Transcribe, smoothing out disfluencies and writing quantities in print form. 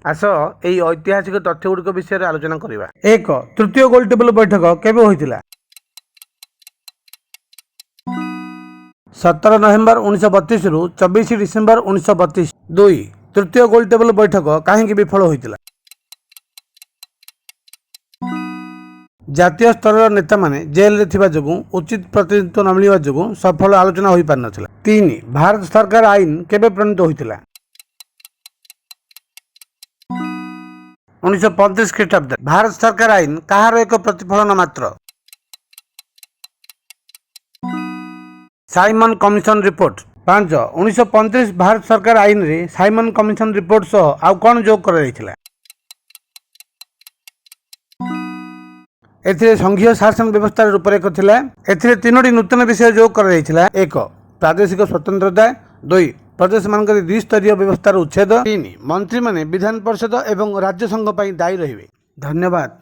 आस यही ऐतिहासिक तथ्य गुड़िक विषय आलोचना करवा। एक तृतीय गोल टेबल बैठक केबे होइतिला? 17 नवेम्बर 1932 रु 24 डिसेम्बर 1932। 2 तृतीय गोल टेबल बैठक कहीं विफल होइतिला? जातीय स्तर नेता माने जेल रे थिबा जोगु उचित प्रतिनिधित्व न मिलवा जोगु सफल आलोचना होई पार नथिला। 3 भारत सरकार आईन केबे प्रणीत होइतिला? 1935 ख्रीष्टाब्द। भारत सरकार आईन कहार एक प्रतिफलन मात्र? Simon commission report. 5 1935 भारत सरकार आईन रे साइमन कमिशन रिपोर्ट सह आउ कौन जोग कर एथिरे संघीय शासन व्यवस्था रूपरेख थिला। एथिरे तीनोटी नूतन विषय जोग कर 1 प्रादेशिक स्वतंत्रता, 2 प्रदेश मान द्विस्तरीय व्यवस्थार उच्छेद, 3 मंत्री माने विधान परिषद एवं राज्य संघ दायी रहिबे। धन्यवाद।